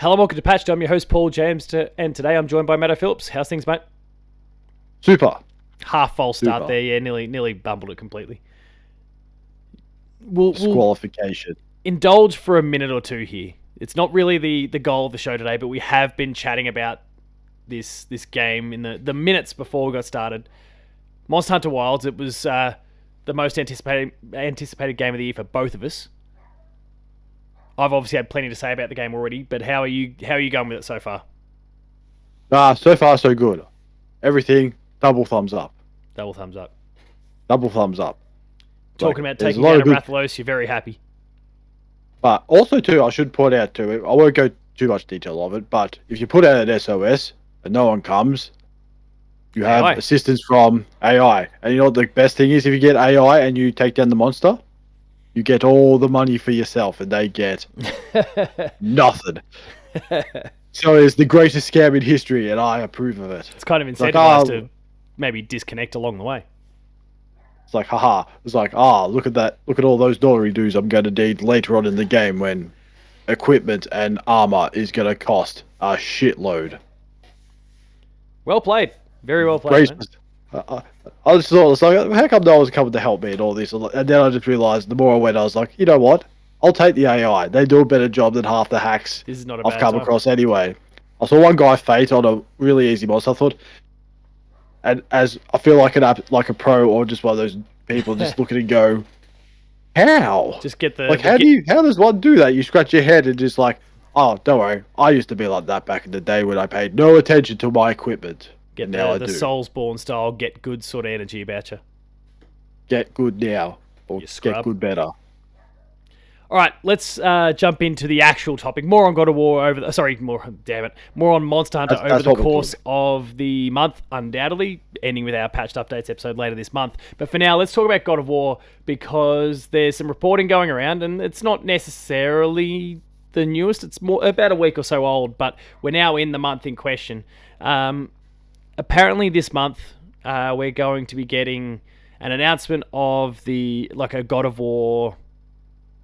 Hello, welcome to Patched. I'm your host, Paul James, and today I'm joined by Matto Phillips. How's things, mate? Super. Half false start Super. there, yeah, nearly bumbled it completely. We'll Disqualification. indulge for a minute or two here. It's not really the goal of the show today, but we have been chatting about this game in the minutes before we got started. Monster Hunter Wilds, it was the most anticipated game of the year for both of us. I've obviously had plenty to say about the game already, but how are you going with it so far? So far so good. Everything, double thumbs up. Double thumbs up. Double thumbs up. Talking about taking down a Rathalos, you're very happy. But also too, I should point out too, I won't go too much detail of it, but if you put out an SOS and no one comes, you have AI. assistance from AI. And you know what the best thing is? If you get AI and you take down the monster, you get all the money for yourself and they get nothing. So it's the greatest scam in history and I approve of it. It's kind of incentivized to maybe disconnect along the way. It's like, haha. It's like, look at that. Look at all those dollary dues I'm going to need later on in the game when equipment and armor is going to cost a shitload. Well played. Very well played. I just thought, it's like, how come no one's coming to help me and all this? And then I just realized the more I went, I was like, you know what? I'll take the AI. They do a better job than half the hacks This is not a I've bad come time. across anyway. I saw one guy fate on a really easy boss. I thought, and as I feel like a pro or just one of those people just look at it and go, how? Just get the how does one do that? You scratch your head and just like, oh, don't worry. I used to be like that back in the day when I paid no attention to my equipment. Get now the Soulsborne style get good sort of energy about you. Get good now, or get good better. All right, let's jump into the actual topic. More on God of War more on Monster Hunter over the course of the month, undoubtedly, ending with our patched updates episode later this month. But for now, let's talk about God of War because there's some reporting going around, and it's not necessarily the newest. It's more about a week or so old, but we're now in the month in question. Apparently, this month we're going to be getting an announcement of a God of War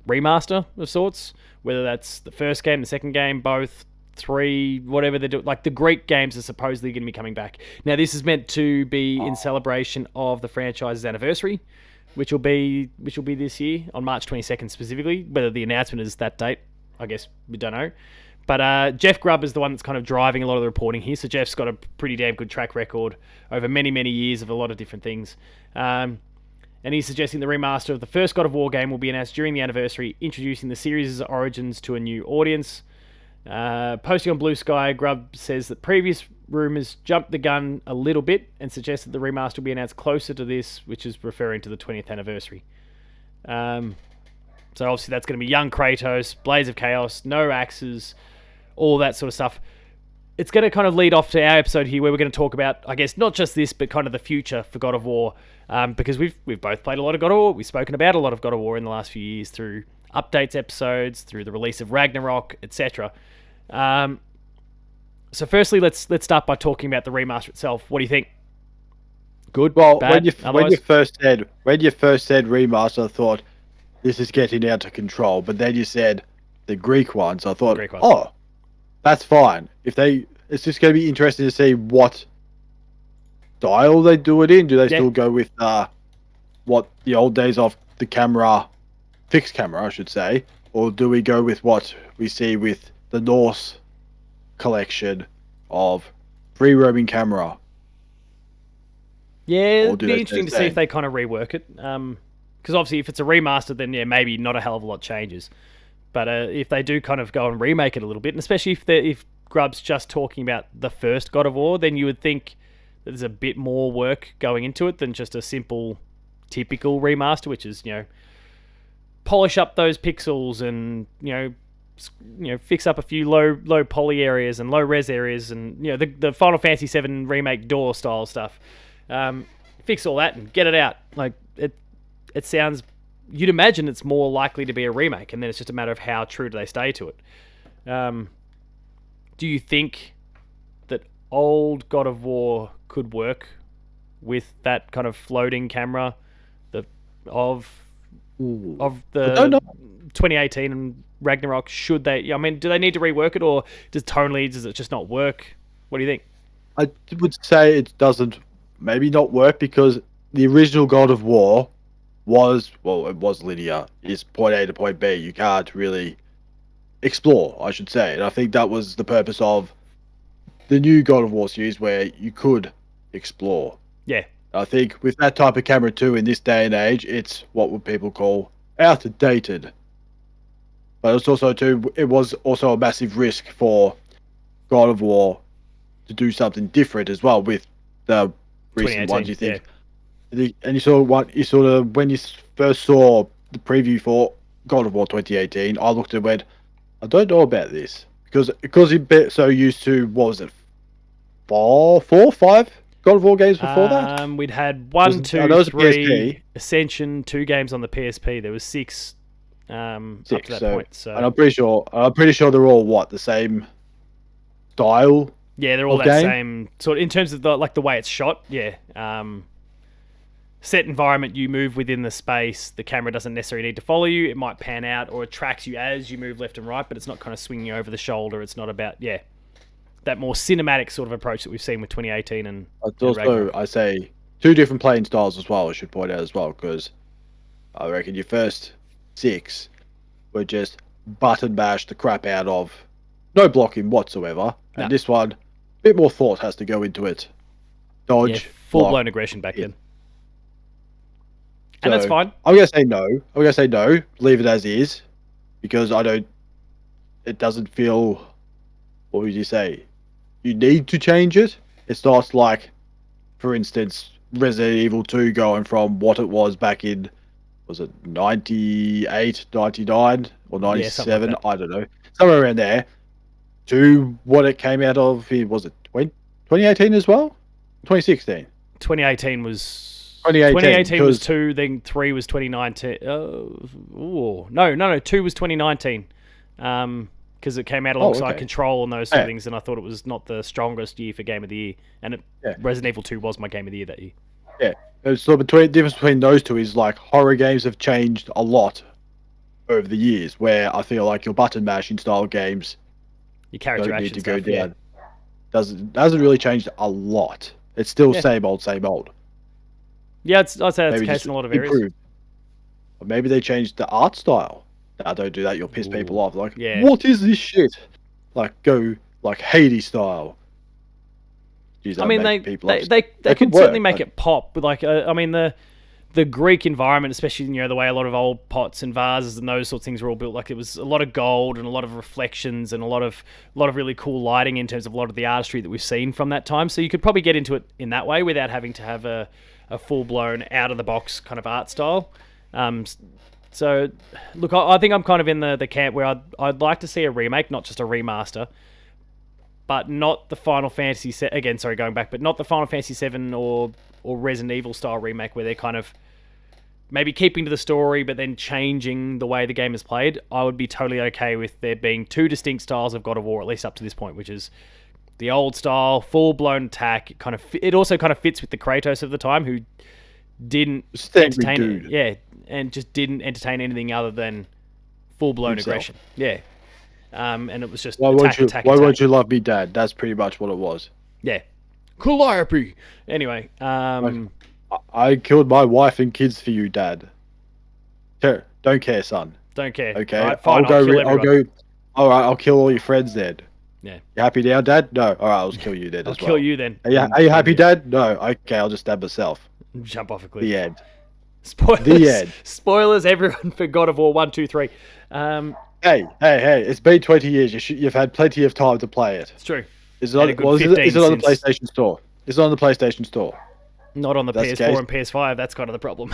remaster of sorts, whether that's the first game, the second game, both, 3, whatever they do. Like the Greek games are supposedly going to be coming back. Now, this is meant to be in celebration of the franchise's anniversary, which will be this year on March 22nd specifically. Whether the announcement is that date, I guess we don't know. But Jeff Grubb is the one that's kind of driving a lot of the reporting here. So Jeff's got a pretty damn good track record over many, many years of a lot of different things. And he's suggesting the remaster of the first God of War game will be announced during the anniversary, introducing the series' origins to a new audience. Posting on Blue Sky, Grubb says that previous rumours jumped the gun a little bit and suggested the remaster will be announced closer to this, which is referring to the 20th anniversary. So obviously that's going to be young Kratos, Blades of Chaos, no axes, all that sort of stuff. It's going to kind of lead off to our episode here where we're going to talk about, I guess, not just this, but kind of the future for God of War. Because we've both played a lot of God of War. We've spoken about a lot of God of War in the last few years through updates episodes, through the release of Ragnarok, etc. So firstly, let's start by talking about the remaster itself. What do you think? Good? Well, bad, when you first said remaster, I thought this is getting out of control. But then you said the Greek ones. I thought, oh, that's fine. It's just going to be interesting to see what style they do it in. Do they still go with what the old days of the camera, fixed camera, I should say, or do we go with what we see with the Norse collection of free roaming camera? Yeah, it'd be interesting to see if they kind of rework it. Because obviously, if it's a remaster, then maybe not a hell of a lot changes. But if they do kind of go and remake it a little bit, and especially if Grubb's just talking about the first God of War, then you would think that there's a bit more work going into it than just a simple, typical remaster, which is, polish up those pixels and, fix up a few low poly areas and low res areas and, the Final Fantasy VII Remake door style stuff. Fix all that and get it out. Like, it sounds... You'd imagine it's more likely to be a remake, and then it's just a matter of how true do they stay to it. Do you think that old God of War could work with that kind of floating camera of of I don't the know. 2018 and Ragnarok? Should they? I mean, do they need to rework it, or does it just not work? What do you think? I would say it doesn't maybe not work because the original God of War it was linear. It's point A to point B. You can't really explore, I should say. And I think that was the purpose of the new God of War series where you could explore. Yeah. I think with that type of camera too, in this day and age, it's what would people call outdated. But it was also a massive risk for God of War to do something different as well with the recent ones. You think, and you sort of when you first saw the preview for God of War 2018, I looked and went, I don't know about this because you've been so used to what was it, four, five God of War games before that. We'd had one, two, three, Ascension, 2 games on the PSP. There was 6, up to that point. So, and I'm pretty sure they're all the same style. Yeah, they're all that game? Same sort in terms of the way it's shot. Yeah. Set environment, you move within the space. The camera doesn't necessarily need to follow you. It might pan out or it tracks you as you move left and right, but it's not kind of swinging over the shoulder. It's not about that more cinematic sort of approach that we've seen with 2018 and. It's also, I say, 2 different playing styles as well. I should point out as well because I reckon your first 6 were just button bash the crap out of, no blocking whatsoever, and this one, a bit more thought has to go into it. Dodge, full blown aggression back then. And that's fine. I'm gonna say no. I'm gonna say no. Leave it as is, because it doesn't feel. What would you say? You need to change it. It's not like, for instance, Resident Evil 2 going from what it was back in, was it 98, 99, or 97? I don't know, somewhere around there, to what it came out of. Was it 2018 as well? 2016. 2018 was. 2018 was 2, then 3 was 2019. No, 2 was 2019. Because it came out alongside Control and those sort of things, and I thought it was not the strongest year for Game of the Year. And Resident Evil 2 was my Game of the Year that year. Yeah. So the difference between those two is like horror games have changed a lot over the years, where I feel like your button mashing style games, your character don't need to go down. Hasn't really changed a lot. It's still same old, same old. Yeah, I'd say that's the case in a lot of areas. Improved. Or maybe they changed the art style. Now, don't do that, you'll piss people off. Like, what is this shit? Like, go like Hades style. Jeez, I mean, they could certainly make it pop. But like, I mean, the Greek environment, especially the way a lot of old pots and vases and those sorts of things were all built, like it was a lot of gold and a lot of reflections and a lot of really cool lighting in terms of a lot of the artistry that we've seen from that time. So you could probably get into it in that way without having to have a full blown out of the box kind of art style. So, look, I think I'm kind of in the camp where I'd like to see a remake, not just a remaster, but not the Final Fantasy but not the Final Fantasy 7 or Resident Evil style remake where they're kind of maybe keeping to the story but then changing the way the game is played. I would be totally okay with there being 2 distinct styles of God of War, at least up to this point, which is the old style, full blown attack. It also kind of fits with the Kratos of the time, who didn't entertain it. And just didn't entertain anything other than full-blown aggression. Yeah. And it was just attack. Why won't you love me, Dad? That's pretty much what it was. Yeah. Calliope! Anyway. I killed my wife and kids for you, Dad. Don't care, son. Don't care. Okay, right, fine, I'll go. All right, I'll kill all your friends then. Yeah. You happy now, Dad? No. All right, I'll just kill you then as well. I'll kill you then. Are you happy, Dad? No. Okay, I'll just stab myself. Jump off a cliff. The end. Spoilers. The end. Spoilers, everyone, for God of War 1, 2, 3. Hey! It's been 20 years. You've had plenty of time to play it. It's true. Is it on the PlayStation Store? Is it on the PlayStation Store? Not on the PS4 and PS5. That's kind of the problem.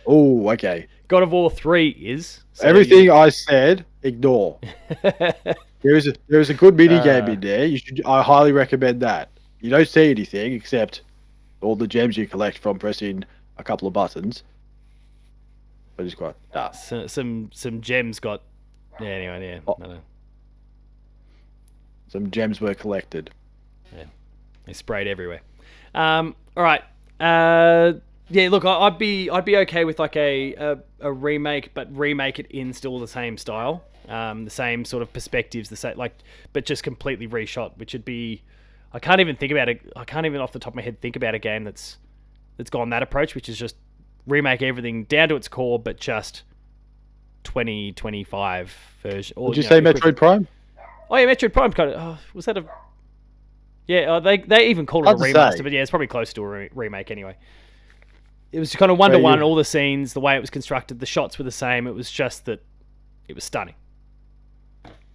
Oh, okay. God of War 3 is. So everything I said, ignore. There is a good mini game in there. I highly recommend that. You don't see anything except all the gems you collect from pressing a couple of buttons. But it's quite some gems got. Yeah. Anyway, yeah. No. Some gems were collected. Yeah, they sprayed everywhere. All right. Yeah, look, I'd be okay with like a remake, but remake it in still the same style, the same sort of perspectives, the same but just completely reshot, which would be. I can't even think about it. I can't even off the top of my head think about a game that's gone that approach, which is just remake everything down to its core, but just 2025 version. Or, Would you say Metroid Prime? Oh yeah, Metroid Prime kind of. Was that a? Yeah, they even called it a remaster, but yeah, it's probably close to a remake anyway. It was kind of one-to-one, all the scenes, the way it was constructed, the shots were the same. It was just that it was stunning.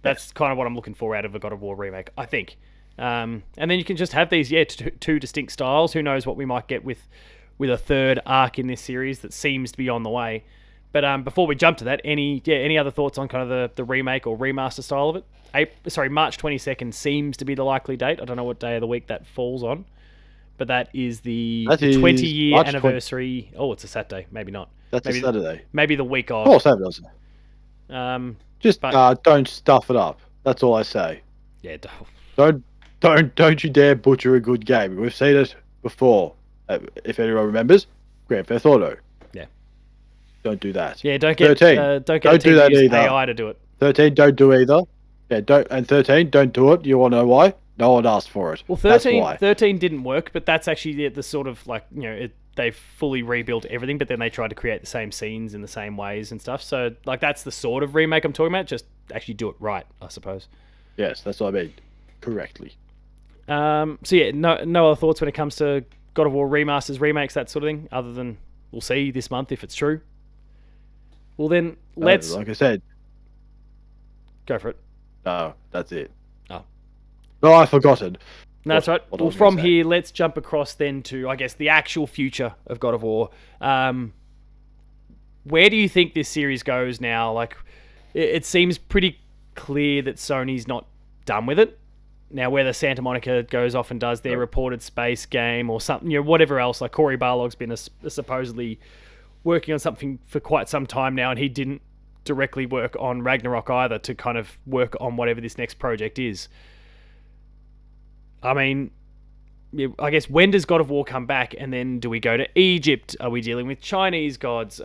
That's kind of what I'm looking for out of a God of War remake, I think. And then you can just have these, two distinct styles. Who knows what we might get with a third arc in this series that seems to be on the way. But before we jump to that, any other thoughts on kind of the remake or remaster style of it? March 22nd seems to be the likely date. I don't know what day of the week that falls on. But that is the 20-year anniversary. 20... Oh, it's a Saturday. Maybe not. Maybe a Saturday. Maybe the week of. Oh, Saturday. Don't stuff it up. That's all I say. Yeah. Don't you dare butcher a good game. We've seen it before. If anyone remembers, Grand Theft Auto. Yeah. Don't do that. Yeah. Don't do that either. AI to do it. 13. Don't do either. Yeah. 13. Don't do it. You want to know why? No one asked for it. Well, 13 didn't work, but that's actually the sort of they fully rebuilt everything, but then they tried to create the same scenes in the same ways and stuff. So that's the sort of remake I'm talking about. Just actually do it right, I suppose. Yes, that's what I mean. Correctly. So yeah, no other thoughts when it comes to God of War remasters, remakes, that sort of thing, other than we'll see this month if it's true. Well then, let's... like I said... Go for it. No, that's it. Oh. No, I've forgotten. No, that's right. Well, from here, let's jump across then to, I guess, the actual future of God of War. Where do you think this series goes now? Like, it seems pretty clear that Sony's not done with it. Now, whether Santa Monica goes off and does their reported space game or something, whatever else, like Cory Barlog's been supposedly working on something for quite some time now, and he didn't directly work on Ragnarok either to kind of work on whatever this next project is. I mean, I guess when does God of War come back, and then do we go to Egypt? Are we dealing with Chinese gods?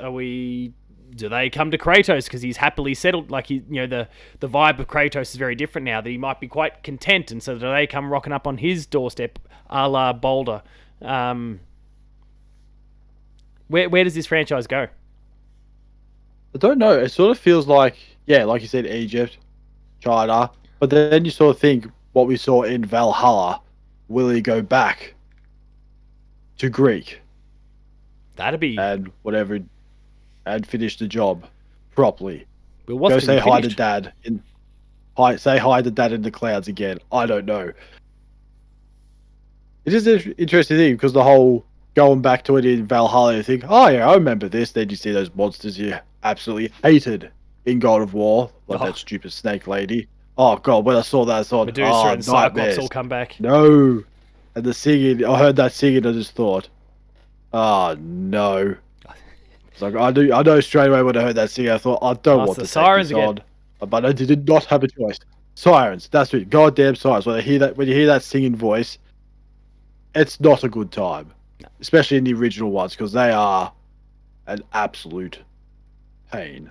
Do they come to Kratos because he's happily settled? Like the vibe of Kratos is very different now. That he might be quite content, and so do they come rocking up on his doorstep, a la Boulder? Where does this franchise go? I don't know. It sort of feels like, like you said, Egypt, China, but then you sort of think what we saw in Valhalla. Will he go back to Greek? That'd be and finish the job properly. Well, go say hi to Dad say hi to Dad in the clouds again. I don't know. It is an interesting thing because the whole going back to it in Valhalla, you think, oh yeah, I remember this. Then you see those monsters you absolutely hated in God of War, like that stupid snake lady. Oh god, when I saw that, I thought, Medusa and Cyclops all come back. No, and the singing, I heard that singing, I just thought, oh no. It's like I know straight away when I heard that singing, I thought, I don't want to sirens take this on, but I did not have a choice. Sirens, that's it, goddamn sirens. When you hear that singing voice, it's not a good time, especially in the original ones because they are an absolute pain.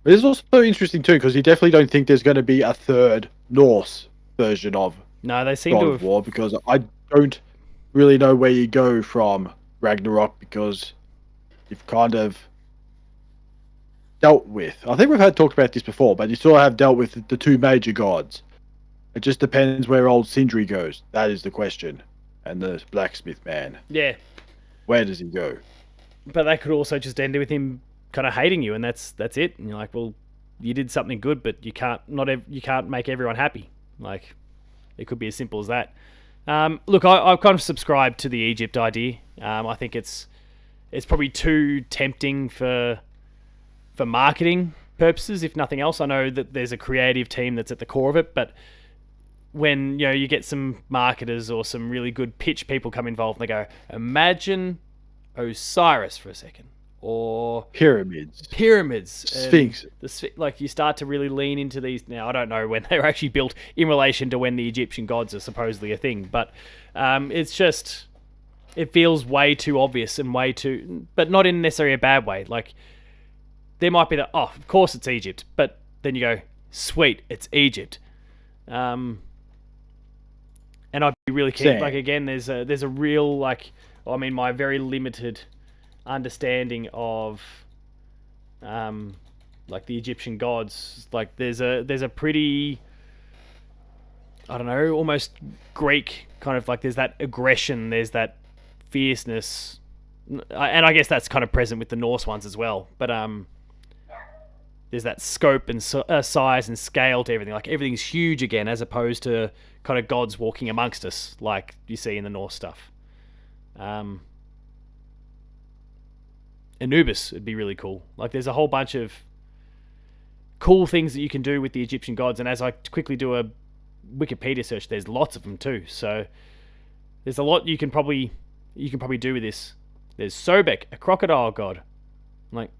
But it's also interesting too because you definitely don't think there's going to be a third Norse version of they seem God of War because I don't really know where you go from Ragnarok because you've kind of dealt with. I think we've talked about this before, but you sort of have dealt with the two major gods. It just depends where old Sindri goes. That is the question. And the blacksmith man. Yeah. Where does he go? But that could also just end with him kind of hating you, and that's it. And you're like, well, you did something good, but you can't make everyone happy. Like, it could be as simple as that. Look, I've kind of subscribed to the Egypt idea. I think it's probably too tempting for marketing purposes, if nothing else. I know that there's a creative team that's at the core of it, but when you get some marketers or some really good pitch people come involved and they go, imagine Osiris for a second, or pyramids, Sphinx. Like you start to really lean into these. Now I don't know when they were actually built in relation to when the Egyptian gods are supposedly a thing, but it's just it feels way too obvious and way too, but not in necessarily a bad way. Like, there might be of course it's Egypt, but then you go, sweet, it's Egypt. And I'd be really keen. Like, again, there's a real, like, my very limited understanding of, like, the Egyptian gods. Like, there's a pretty, I don't know, almost Greek kind of, like, there's that aggression, there's that fierceness, and I guess that's kind of present with the Norse ones as well. But there's that scope and size and scale to everything. Like, everything's huge again, as opposed to kind of gods walking amongst us, like you see in the Norse stuff. Anubis would be really cool. Like, there's a whole bunch of cool things that you can do with the Egyptian gods, and as I quickly do a Wikipedia search, there's lots of them too. So there's a lot you can probably do with this. There's Sobek, a crocodile god. Like,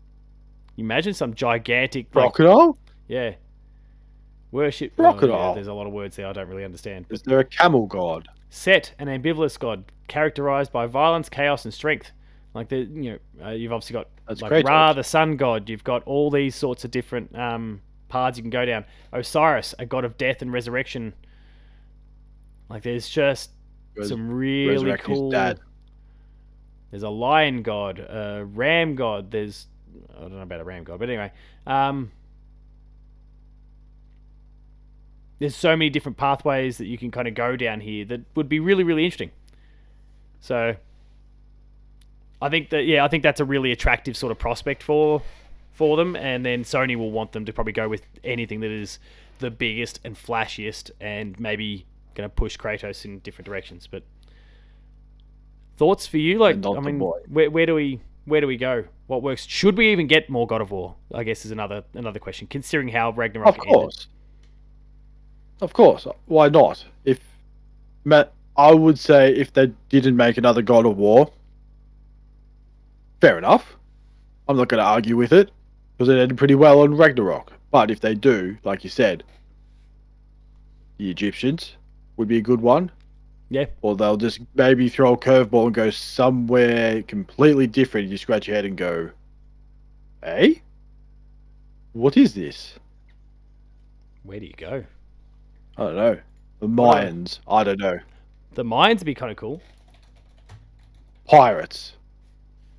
imagine some gigantic crocodile. Like, yeah. Worship crocodile. Yeah, there's a lot of words there I don't really understand. Is there a camel god? Set, an ambivalent god characterized by violence, chaos, and strength. Like, you've obviously got Ra, the sun god. You've got all these sorts of different paths you can go down. Osiris, a god of death and resurrection. Like, there's just some really cool. Dad. There's a lion god, a ram god. I don't know about a ram god, but anyway, there's so many different pathways that you can kind of go down here that would be really, really interesting. So I think that's a really attractive sort of prospect for them, and then Sony will want them to probably go with anything that is the biggest and flashiest, and maybe going to push Kratos in different directions. But thoughts for you? Like, I mean, where do we go? What works? Should we even get more God of War? I guess is another question, considering how Ragnarok ended. Of course. Why not? I would say if they didn't make another God of War, fair enough. I'm not going to argue with it, because it ended pretty well on Ragnarok. But if they do, like you said, the Egyptians would be a good one. Yeah. Or they'll just maybe throw a curveball and go somewhere completely different. You scratch your head and go, hey? What is this? Where do you go? I don't know. The Mayans. I don't know. The Mayans would be kind of cool. Pirates.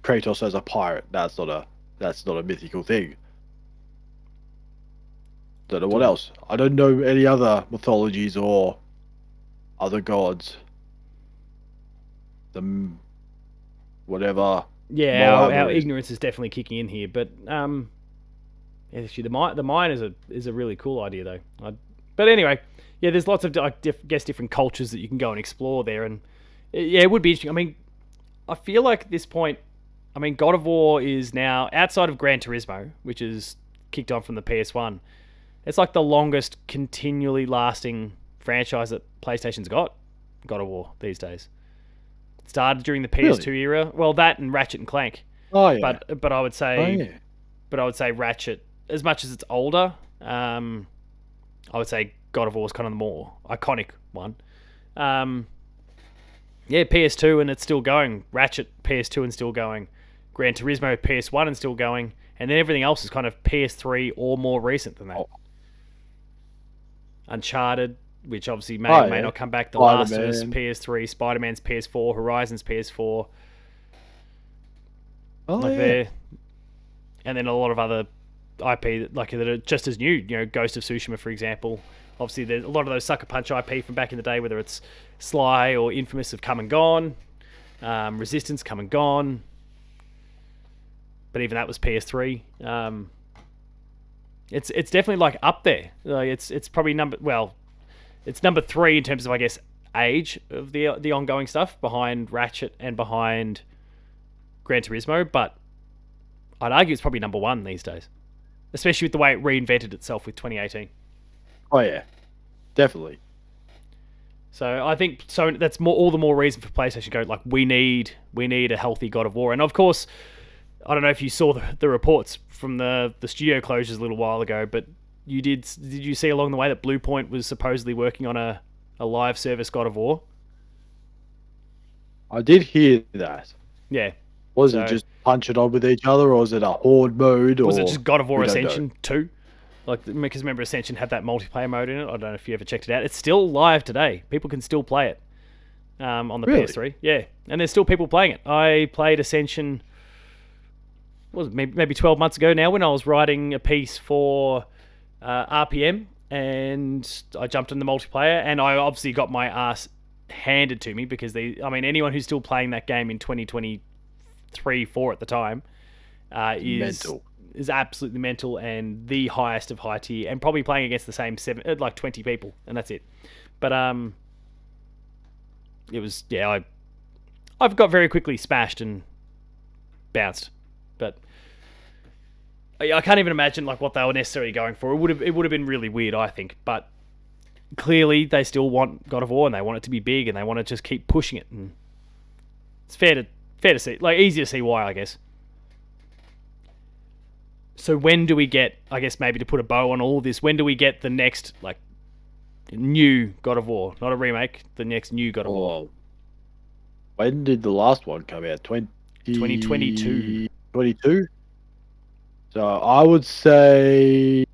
Kratos as a pirate. That's not a mythical thing. Don't know what else. I don't know any other mythologies or other gods. Whatever. Yeah, our ignorance is definitely kicking in here, but actually, the Mayan is a really cool idea though. But anyway, yeah, there's lots of different cultures that you can go and explore there, and yeah, it would be interesting. I mean, I feel like at this point, I mean, God of War is now, outside of Gran Turismo, which is kicked on from the PS1, it's like the longest continually lasting franchise that PlayStation's got, God of War, these days. It started during the PS2 era. Well, that and Ratchet and Clank. Oh yeah. But I would say, Ratchet, as much as it's older, I would say God of War is kind of the more iconic one. Yeah, PS2 and it's still going. Ratchet, PS2 and still going. Gran Turismo, PS1 and still going. And then everything else is kind of PS3 or more recent than that. Oh. Uncharted, which obviously may or may not come back. The Last of Us, PS3. Spider-Man's PS4. Horizon's PS4. And then a lot of other IP that are just as new. You know, Ghost of Tsushima, for example. Obviously, there's a lot of those Sucker Punch IP from back in the day, whether it's Sly or Infamous, have come and gone. Resistance, come and gone. But even that was PS3. It's definitely like up there. Like it's probably it's number 3 in terms of, I guess, age of the ongoing stuff, behind Ratchet and behind Gran Turismo. But I'd argue it's probably number 1 these days, especially with the way it reinvented itself with 2018. Oh yeah, definitely. So I think that's all the more reason for PlayStation to go, like, we need a healthy God of War. And of course, I don't know if you saw the reports from the studio closures a little while ago, but did you see along the way that Bluepoint was supposedly working on a live service God of War? I did hear that. Yeah. Was it just punch it on with each other, or was it a horde mode, or was it just God of War Ascension 2? Like, because remember Ascension had that multiplayer mode in it. I don't know if you ever checked it out. It's still live today. People can still play it on the PS3. Yeah, and there's still people playing it. I played Ascension. What was it, maybe 12 months ago now, when I was writing a piece for RPM, and I jumped in the multiplayer, and I obviously got my ass handed to me because anyone who's still playing that game in 2023-4 at the time is absolutely mental and the highest of high tier, and probably playing against the same 20 people, and that's it. But it was I've got very quickly smashed and bounced, but I can't even imagine like what they were necessarily going for. It would have been really weird, I think, but clearly they still want God of War and they want it to be big and they want to just keep pushing it, and it's fair to see, like easy to see why, I guess. So when do we get, I guess maybe to put a bow on all of this, when do we get the next like new God of War? Not a remake, the next new God of War. When did the last one come out? 2022. 22? So I would say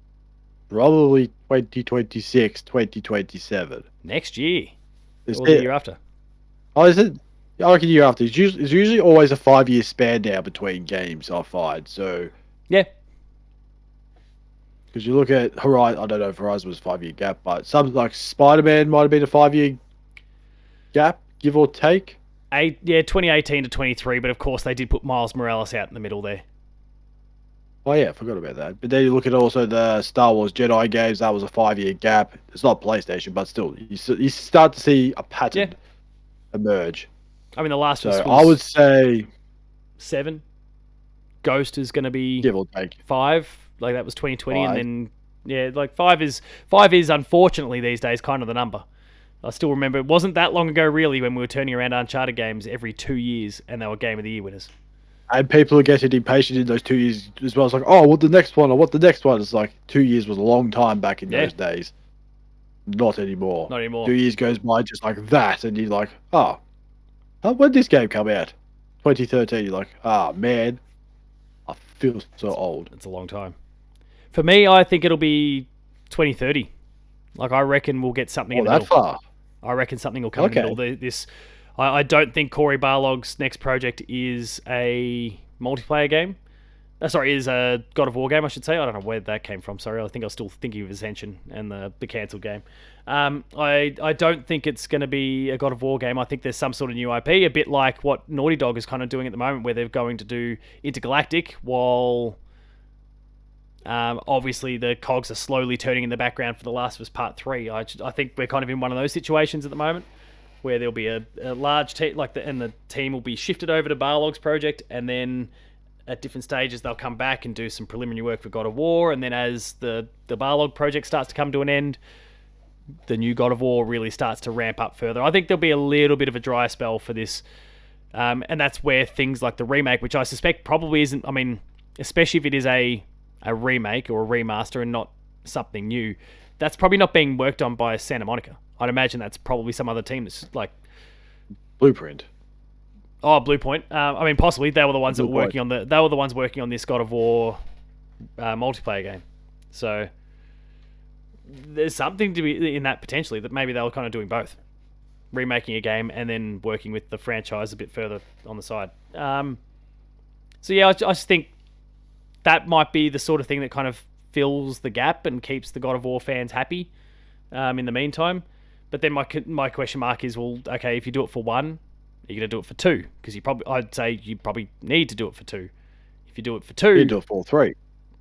probably 2026, 2027. Next year. Or the year after. Oh, is it? I reckon year after. It's usually always a 5-year span now between games, I find. So yeah. Because you look at Horizon, I don't know if Horizon was a 5-year gap, but something like Spider-Man might have been a 5-year gap, give or take. 2018 to 23, but of course they did put Miles Morales out in the middle there. Oh yeah, I forgot about that. But then you look at also the Star Wars Jedi games, that was a 5-year gap. It's not PlayStation, but still, you start to see a pattern emerge. I mean, the last one was... I would say... 7. Ghost is going to be... give or take. 5. Like, that was 2020, 5. And then... like 5 is unfortunately these days kind of the number. I still remember it wasn't that long ago really when we were turning around Uncharted games every 2 years and they were Game of the Year winners. And people are getting impatient in those 2 years as well. It's like, oh, what the next one? Or what the next one? It's like 2 years was a long time back in those days. Not anymore. Not anymore. 2 years goes by just like that, and you're like, oh, when did this game come out? 2013. You're like, man, I feel so old. It's a long time. For me, I think it'll be 2030. Like, I reckon we'll get something in the middle. That far? I reckon something will come in the middle. I don't think Corey Barlog's next project is a multiplayer game. Is a God of War game, I should say. I don't know where that came from. Sorry, I think I was still thinking of Ascension and the cancelled game. I don't think it's going to be a God of War game. I think there's some sort of new IP, a bit like what Naughty Dog is kind of doing at the moment, where they're going to do Intergalactic, while obviously the cogs are slowly turning in the background for The Last of Us Part 3. I think we're kind of in one of those situations at the moment, where there'll be a large team, and the team will be shifted over to Barlog's project, and then at different stages they'll come back and do some preliminary work for God of War, and then as the Barlog project starts to come to an end, the new God of War really starts to ramp up further. I think there'll be a little bit of a dry spell for this, and that's where things like the remake, which I suspect probably isn't, I mean, especially if it is a remake or a remaster and not something new, that's probably not being worked on by Santa Monica. I'd imagine that's probably some other team that's like Blueprint. Oh, Bluepoint. I mean, possibly they were the ones that were working on They were the ones working on this God of War multiplayer game. So there's something to be in that potentially, that maybe they were kind of doing both, remaking a game and then working with the franchise a bit further on the side. So yeah, I just think that might be the sort of thing that kind of fills the gap and keeps the God of War fans happy in the meantime. But then my question mark is, well, okay, if you do it for 1, are you going to do it for 2? Because I'd say you probably need to do it for 2. If you do it for 2, you do it for 3.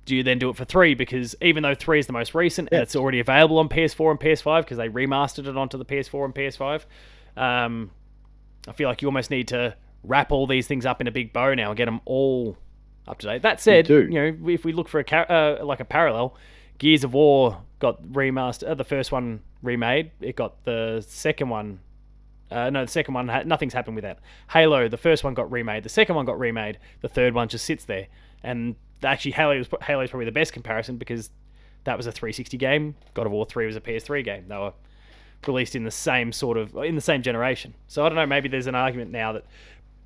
Do you then do it for 3? Because even though 3 is the most recent and it's already available on PS4 and PS5 because they remastered it onto the PS4 and PS5, I feel like you almost need to wrap all these things up in a big bow now and get them all up to date. That said, if we look for a parallel, Gears of War got remastered. The first one remade. It got the second one. The second one, nothing's happened with that. Halo, the first one got remade. The second one got remade. The third one just sits there. And actually, Halo is probably the best comparison because that was a 360 game. God of War 3 was a PS3 game. They were released in the same generation. So I don't know, maybe there's an argument now that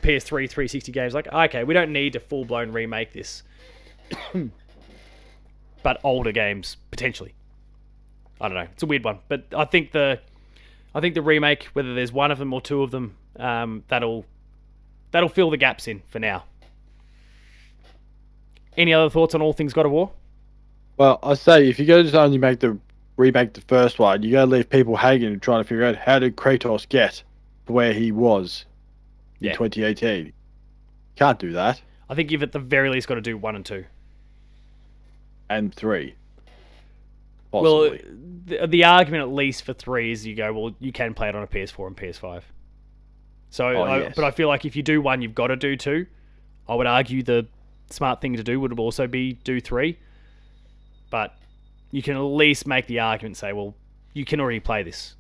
PS3 360 games like, okay, we don't need to full blown remake this, but older games potentially. I don't know. It's a weird one, but I think the remake, whether there's one of them or two of them, that'll fill the gaps in for now. Any other thoughts on all things God of War? Well, I say if you're going to only remake the first one, you got to leave people hanging and trying to figure out how did Kratos get to where he was in 2018. Can't do that. I think you've at the very least got to do 1 and 2. And 3. Possibly. Well, the argument at least for 3 is you go, well, you can play it on a PS4 and PS5. So, yes. But I feel like if you do 1, you've got to do 2. I would argue the smart thing to do would also be do 3. But you can at least make the argument and say, well, you can already play this.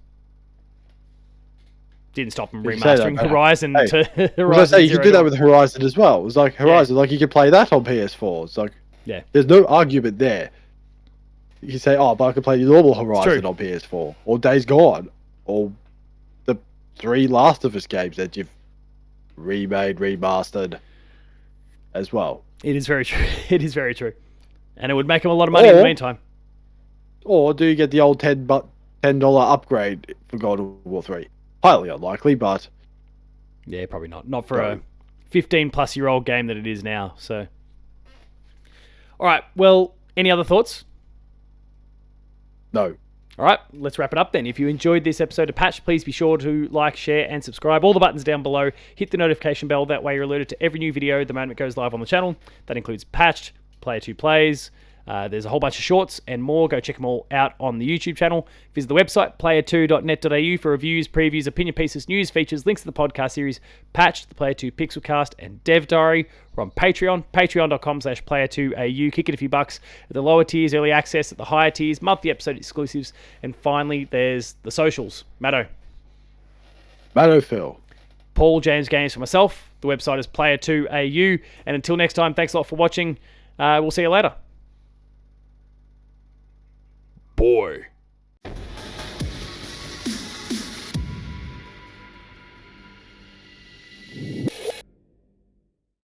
Didn't stop them remastering Horizon to Horizon. You can do that with Horizon as well. It was like Horizon, like you can play that on PS4. It's like, there's no argument there. You can say, but I can play the normal Horizon on PS4, or Days Gone, or the 3 Last of Us games that you've remade, remastered as well. It is very true. It is very true. And it would make them a lot of money in the meantime. Or do you get the old $10 upgrade for God of War 3? Highly unlikely, but... Yeah, probably not. Not for a 15-plus-year-old game that it is now, so... Alright, well, any other thoughts? No. Alright, let's wrap it up then. If you enjoyed this episode of Patch, please be sure to like, share, and subscribe. All the buttons down below. Hit the notification bell. That way you're alerted to every new video the moment it goes live on the channel. That includes Patched, Player 2 Plays. There's a whole bunch of shorts and more. Go check them all out on the YouTube channel. Visit the website, player2.net.au, for reviews, previews, opinion pieces, news, features, links to the podcast series, Patched, the Player 2 Pixelcast, and Dev Diary. We're on Patreon, patreon.com/player2au. Kick it a few bucks. At the lower tiers, early access. At the higher tiers, monthly episode exclusives. And finally, there's the socials. Matto Phil. Paul James Games for myself. The website is player2au. And until next time, thanks a lot for watching. We'll see you later. Boy.